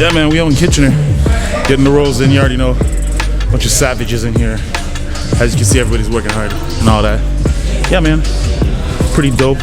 Yeah, man, we out in Kitchener, getting the rolls in. You already know, bunch of savages in here. As you can see, everybody's working hard and all that. Yeah, man, pretty dope.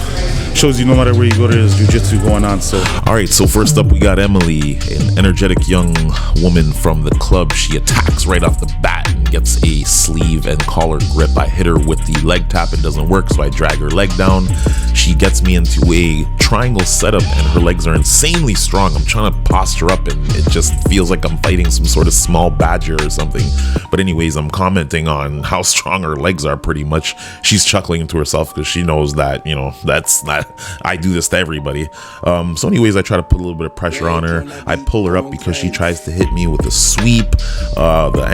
Shows you no matter where you go, there's jiu-jitsu going on. So all right, so first up we got Emily, an energetic young woman from the club. She attacks right off the bat and gets a sleeve and collar grip. I hit her with the leg tap. It doesn't work, so I drag her leg down. She gets me into a triangle setup and her legs are insanely strong. I'm trying to posture up and it just feels like I'm fighting some sort of small badger or something. But anyways, I'm commenting on how strong her legs are pretty much. She's chuckling to herself because she knows that, you know, that's not, I do this to everybody. So anyways, I try to put a little bit of pressure on her. I pull her up because she tries to hit me with a sweep, the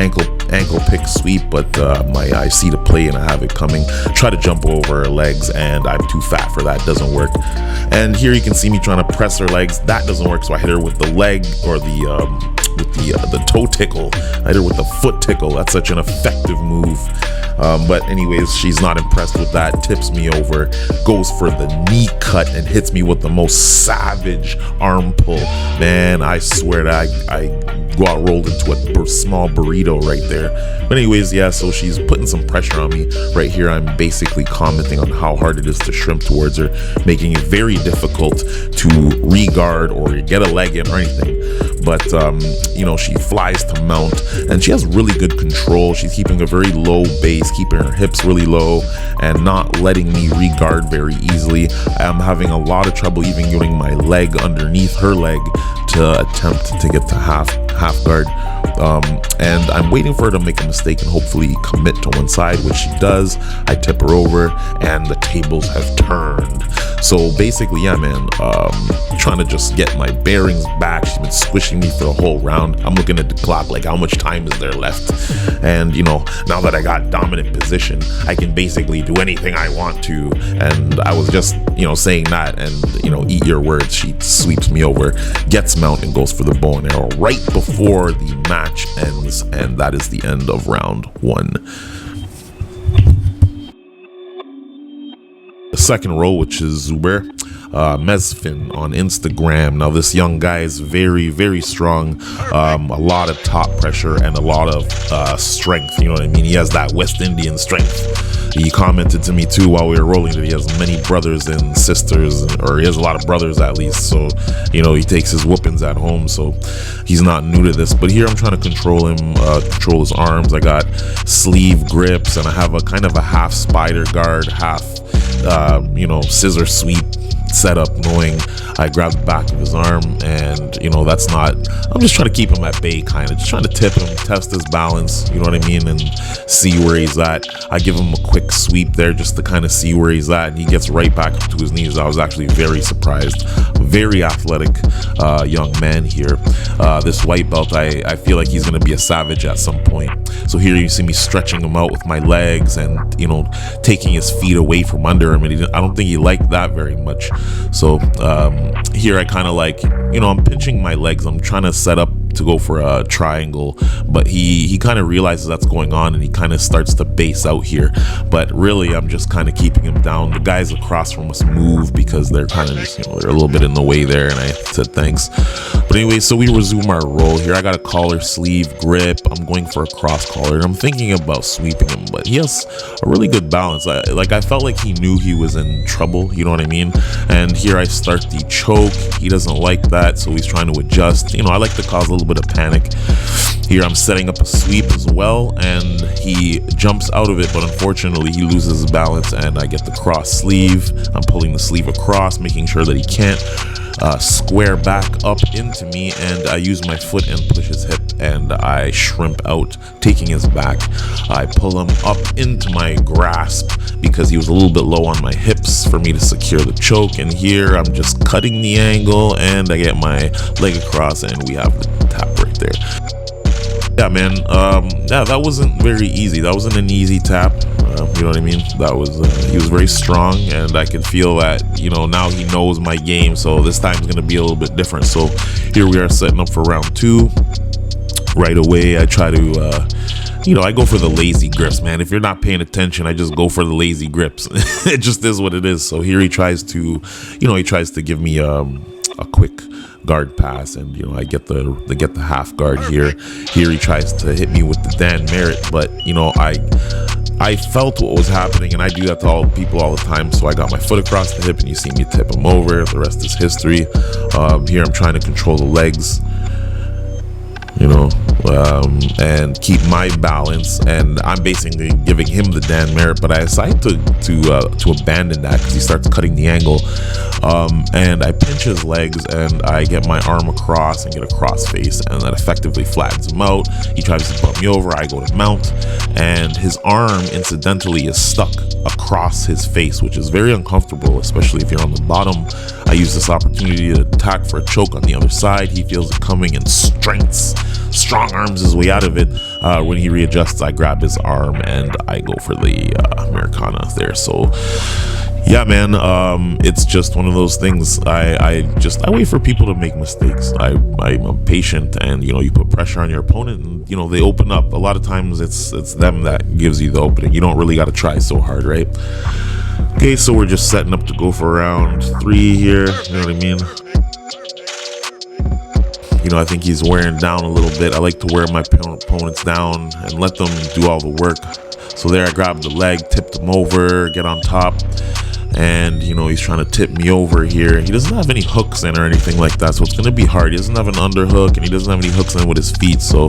ankle pick sweep, but I see the play and I have it coming. Try to jump over her legs and I'm too fat for that. Doesn't work. And here you can see me trying to press her legs. That doesn't work, so I hit her with the leg or the toe tickle. I hit her with the foot tickle. That's such an effective move. But anyways, she's not impressed with that, tips me over, goes for the knee cut and hits me with the most savage arm pull. Man, I swear that I got rolled into a small burrito right there. But anyways, yeah, so she's putting some pressure on me. Right here, I'm basically commenting on how hard it is to shrimp towards her, making it very difficult to re-guard or get a leg in or anything. But you know, she flies to mount and she has really good control. She's keeping a very low base, keeping her hips really low and not letting me re-guard very easily. I'm having a lot of trouble even getting my leg underneath her leg to attempt to get to half guard. And I'm waiting for her to make a mistake and hopefully commit to one side, which she does. I tip her over and the tables have turned. So basically, yeah, man, trying to just get my bearings back. She's been squishing me for the whole round. I'm looking at the clock, like how much time is there left? And you know, now that I got dominant position, I can basically do anything I want to. And I was just, you know, saying that and, you know, eat your words. She sweeps me over, gets mount and goes for the bow and arrow right before the match ends. And that is the end of round one. The second row, which is Zubair, Mezzafin on Instagram. Now this young guy is very, very strong. A lot of top pressure and a lot of strength. You know what I mean? He has that West Indian strength. He commented to me too while we were rolling that he has many brothers and sisters, or he has a lot of brothers at least. So, you know, he takes his whoopings at home. So he's not new to this. But here I'm trying to control him, control his arms. I got sleeve grips and I have a kind of a half spider guard, half you know, scissor sweep setup going. I grab the back of his arm and, you know, that's not, I'm just trying to keep him at bay, kind of just trying to tip him, test his balance, you know what I mean, and see where he's at. I give him a quick sweep there just to kind of see where he's at and he gets right back up to his knees. I was actually very surprised. Very athletic young man here. This white belt, I feel like he's going to be a savage at some point. So here you see me stretching him out with my legs and, you know, taking his feet away from under him, and I don't think he liked that very much. So here I kind of like, you know, I'm pinching my legs. I'm trying to set up to go for a triangle, but he kind of realizes that's going on and he kind of starts to base out here. But really, I'm just kind of keeping him down. The guys across from us move because they're kind of just, you know, they're a little bit in the way there, and I said thanks. But anyway, so we resume our roll here. I got a collar sleeve grip. I'm going for a cross collar and I'm thinking about sweeping him, but he has a really good balance. I felt like he knew he was in trouble, you know what I mean? And here I start the choke. He doesn't like that, so he's trying to adjust. You know, I like to cause a little bit of panic. Here I'm setting up a sweep as well and he jumps out of it, but unfortunately he loses his balance and I get the cross sleeve. I'm pulling the sleeve across, making sure that he can't square back up into me, and I use my foot and push his hip and I shrimp out, taking his back. I pull him up into my grasp because he was a little bit low on my hips for me to secure the choke, and here I'm just cutting the angle and I get my leg across and we have the tap right there. Yeah, man, yeah, that wasn't very easy. That wasn't an easy tap. You know what I mean? That was he was very strong, and I can feel that, you know, now he knows my game, so this time's gonna be a little bit different. So here we are setting up for round two. Right away, I try to you know, I go for the lazy grips, man. If you're not paying attention, I just go for the lazy grips. It just is what it is. So here he tries to, you know, he tries to give me a quick guard pass, and I get the half guard here. He tries to hit me with the Dan Merritt, but I felt what was happening, and I do that to all people all the time. So I got my foot across the hip, and you see me tip him over. The rest is history. Here I'm trying to control the legs, and keep my balance, and I'm basically giving him the Dan Merritt, but I decide to abandon that because he starts cutting the angle, and I pinch his legs, and I get my arm across and get a cross face, and that effectively flattens him out. He tries to bump me over, I go to mount, and his arm incidentally is stuck across his face, which is very uncomfortable, especially if you're on the bottom. I use this opportunity to attack for a choke on the other side. He feels it coming and strong arms his way out of it. When he readjusts, I grab his arm and I go for the Americana there. So yeah, man, it's just one of those things. I wait for people to make mistakes. I'm patient, and you put pressure on your opponent, and they open up. A lot of times it's them that gives you the opening. You don't really got to try so hard, right? Okay, so we're just setting up to go for round 3 here. You know what I mean? I think he's wearing down a little bit. I like to wear my opponents down and let them do all the work. So there I grabbed the leg, tipped him over, get on top, and he's trying to tip me over here. He doesn't have any hooks in or anything like that, so it's going to be hard. He doesn't have an underhook, and he doesn't have any hooks in with his feet, so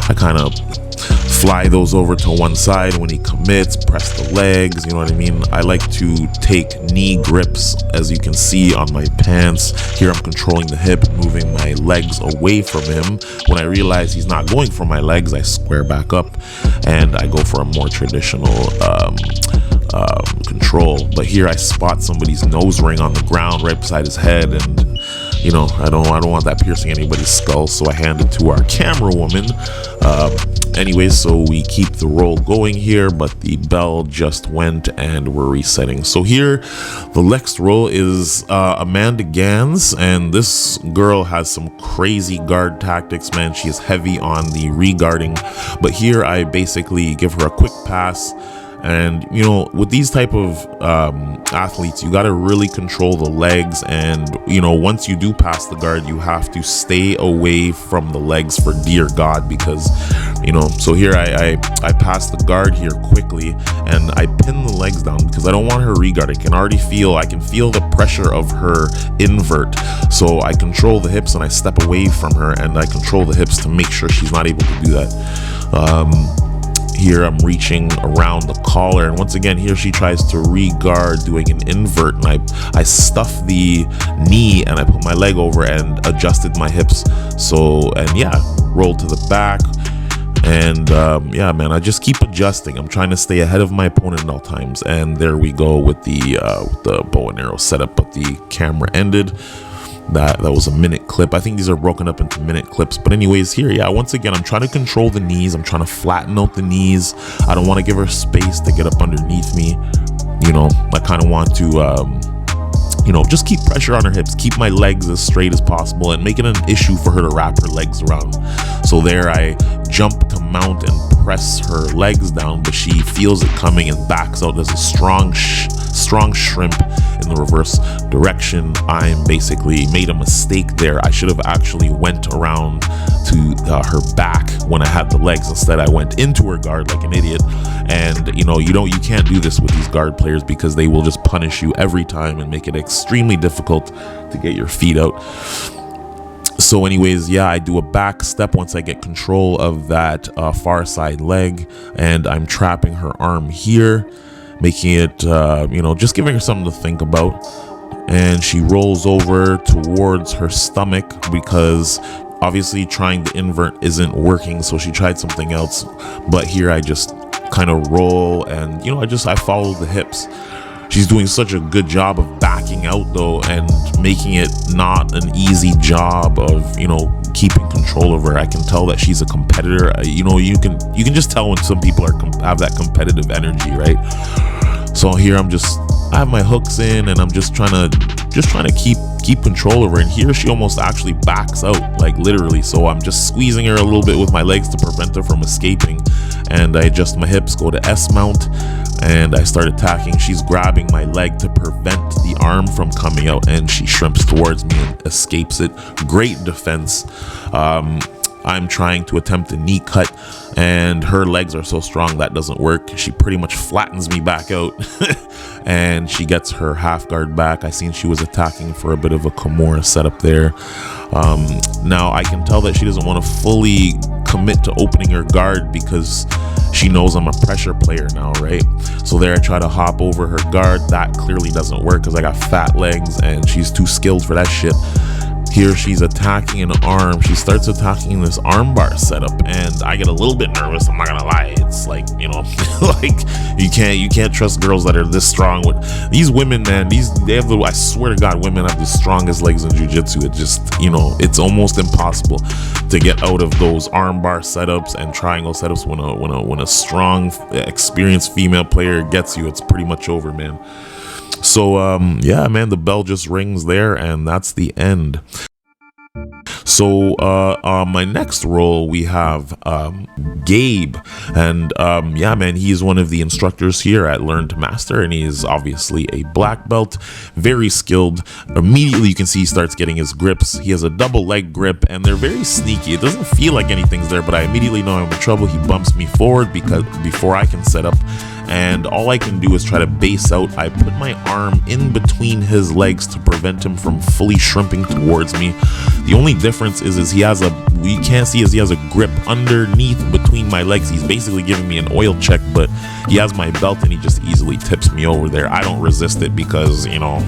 I kind of fly those over to one side. When he commits, press the legs, you know what I mean? I like to take knee grips, as you can see on my pants. Here I'm controlling the hip, moving my legs away from him. When I realize he's not going for my legs, I square back up and I go for a more traditional control. But here I spot somebody's nose ring on the ground right beside his head, and I don't want that piercing anybody's skull, so I hand it to our camera woman. Anyways, so we keep the roll going here, but the bell just went and we're resetting. So here, the next roll is Amanda Gans, and this girl has some crazy guard tactics, man. She is heavy on the re-guarding, but here I basically give her a quick pass. And with these type of athletes, you got to really control the legs, and once you do pass the guard, you have to stay away from the legs for dear God, because so here I pass the guard here quickly, and I pin the legs down because I don't want her re-guard. I can feel the pressure of her invert, so I control the hips and I step away from her, and I control the hips to make sure she's not able to do that. Here I'm reaching around the collar, and once again here she tries to re-guard doing an invert, and I stuff the knee and I put my leg over and adjusted my hips. So, and yeah, roll to the back, and yeah, man, I just keep adjusting. I'm trying to stay ahead of my opponent at all times, and there we go with the bow and arrow setup. But the camera ended. That was a minute clip. I think these are broken up into minute clips. But anyways, here, yeah, once again, I'm trying to control the knees. I'm trying to flatten out the knees. I don't want to give her space to get up underneath me. I kind of want to, just keep pressure on her hips, keep my legs as straight as possible, and make it an issue for her to wrap her legs around. So there I jump to mount and press her legs down, but she feels it coming and backs out. There's a strong shrimp in the reverse direction. I'm basically made a mistake there. I should have actually went around to her back when I had the legs. Instead, I went into her guard like an idiot. And you can't do this with these guard players, because they will just punish you every time and make it extremely difficult to get your feet out. So anyways, yeah, I do a back step once I get control of that far side leg, and I'm trapping her arm here, making it, just giving her something to think about. And she rolls over towards her stomach, because obviously trying the invert isn't working, so she tried something else. But here I just kind of roll, and I follow the hips. She's doing such a good job of backing out though, and making it not an easy job of keeping control of her. I can tell that she's a competitor. You can just tell when some people have that competitive energy, right? So here I have my hooks in, and I'm just trying to just trying to keep control of her. And here she almost actually backs out, like literally. So I'm just squeezing her a little bit with my legs to prevent her from escaping, and I adjust my hips, go to S mount, and I start attacking. She's grabbing my leg to prevent the arm from coming out, and she shrimps towards me and escapes it. Great defense. I'm trying to attempt a knee cut, and her legs are so strong that doesn't work. She pretty much flattens me back out and she gets her half guard back. I seen she was attacking for a bit of a Kimura setup there. Now I can tell that she doesn't want to fully commit to opening her guard because she knows I'm a pressure player now, right? So there I try to hop over her guard. That clearly doesn't work because I got fat legs and she's too skilled for that shit. Here she's attacking an arm. She starts attacking this armbar setup, and I get a little bit nervous. I'm not gonna lie. It's like, you know, like you can't trust girls that are this strong. With these women, man, they have the, I swear to God, women have the strongest legs in jiu-jitsu. It just, you know, it's almost impossible to get out of those armbar setups and triangle setups when a strong, experienced female player gets you. It's pretty much over, man. So yeah, man, the bell just rings there, and that's the end. So my next role, we have Gabe, and yeah, man, he is one of the instructors here at Learn to Master, and he is obviously a black belt, very skilled. Immediately you can see he starts getting his grips. He has a double leg grip, and they're very sneaky. It doesn't feel like anything's there, but I immediately know I'm in trouble. He bumps me forward because before I can set up, and all I can do is try to base out. I put my arm in between his legs to prevent him from fully shrimping towards me. The only difference is he has he has a grip underneath between my legs. He's basically giving me an oil check, but he has my belt and he just easily tips me over there. I don't resist it because, you know,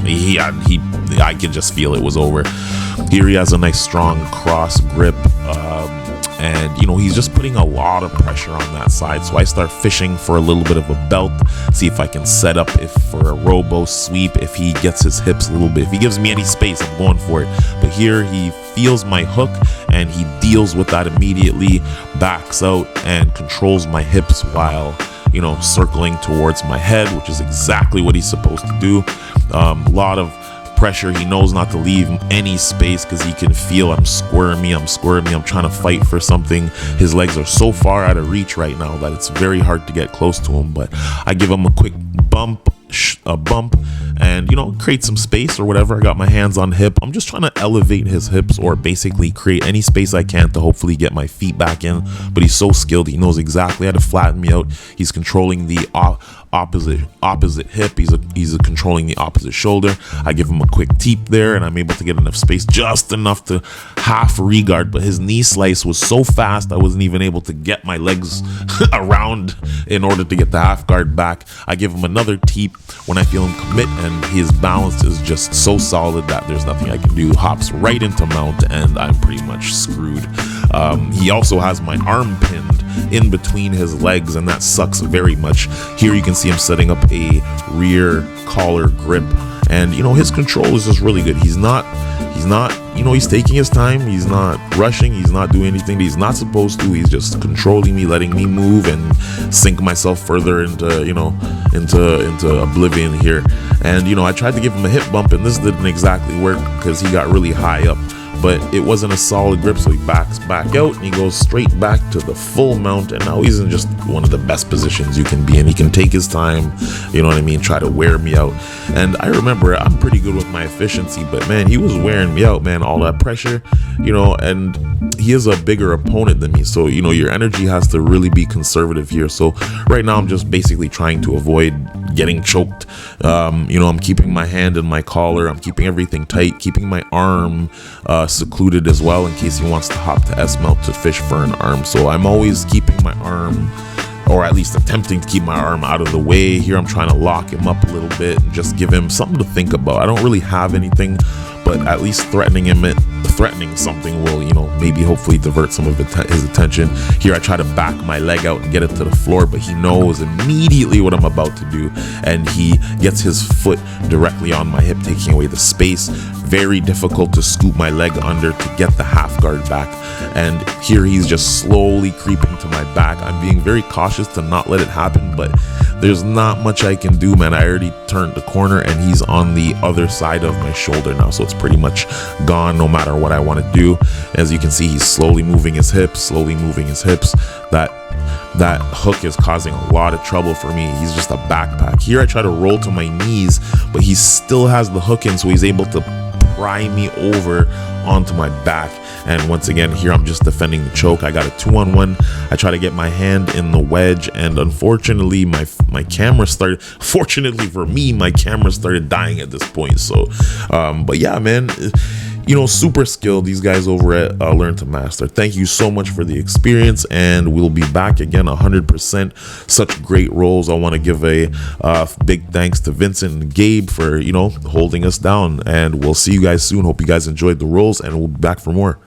I could just feel it was over. Here he has a nice strong cross grip, and you know, he's just putting a lot of pressure on that side. So I start fishing for a little bit of a belt, see if I can set up for a robo sweep, if he gets his hips a little bit. If he gives me any space, I'm going for it. But here he feels my hook and he deals with that immediately, backs out and controls my hips while, you know, circling towards my head, which is exactly what he's supposed to do. A lot of pressure. He knows not to leave any space because he can feel I'm squirmy, I'm trying to fight for something. His legs are so far out of reach right now that it's very hard to get close to him, but I give him a quick bump and, you know, create some space or whatever. I got my hands on hip. I'm just trying to elevate his hips or basically create any space I can to hopefully get my feet back in. But he's so skilled. He knows exactly how to flatten me out. He's controlling the opposite hip. He's controlling the opposite shoulder. I give him a quick teep there, and I'm able to get enough space, just enough to half regard. But his knee slice was so fast, I wasn't even able to get my legs around in order to get the half guard back. I give him another teep when I feel him commit, and his balance is just so solid that there's nothing I can do. Hops right into mount, and I'm pretty much screwed. He also has my arm pinned in between his legs, and that sucks very much. Here you can see him setting up a rear collar grip, and you know, his control is just really good. He's not, you know, he's taking his time. He's not rushing. He's not doing anything that he's not supposed to. He's just controlling me, letting me move and sink myself further into, you know, into oblivion here. And you know, I tried to give him a hip bump, and this didn't exactly work because he got really high up. But it wasn't a solid grip, so he backs back out and he goes straight back to the full mount, and now he's in just one of the best positions you can be in. He can take his time, you know what I mean, try to wear me out. And I remember I'm pretty good with my efficiency, but man, he was wearing me out, man. All that pressure, you know, and he is a bigger opponent than me, so you know, your energy has to really be conservative here. So right now I'm just basically trying to avoid getting choked. You know, I'm keeping my hand in my collar, I'm keeping everything tight, keeping my arm secluded as well in case he wants to hop to S mount to fish for an arm. So I'm always keeping my arm, or at least attempting to keep my arm out of the way. Here I'm trying to lock him up a little bit and just give him something to think about. I don't really have anything, but at least threatening something will, you know, maybe hopefully divert some of his attention. Here I try to back my leg out and get it to the floor, but he knows immediately what I'm about to do, and he gets his foot directly on my hip, taking away the space. Very difficult to scoop my leg under to get the half guard back. And here he's just slowly creeping to my back. I'm being very cautious to not let it happen, but there's not much I can do, man. I already turned the corner and he's on the other side of my shoulder now, so it's pretty much gone no matter what I want to do. As you can see, he's slowly moving his hips. That hook is causing a lot of trouble for me. He's just a backpack. Here I try to roll to my knees, but he still has the hook in, so he's able to pry me over onto my back. And once again, here I'm just defending the choke. I got a 2-on-1. I try to get my hand in the wedge, and unfortunately my camera started, fortunately for me, my camera started dying at this point. So but yeah, man, you know, super skilled, these guys over at Learn to Master. Thank you so much for the experience, and we'll be back again 100%. Such great rolls. I want to give a big thanks to Vincent and Gabe for, you know, holding us down, and we'll see you guys soon. Hope you guys enjoyed the rolls, and we'll be back for more.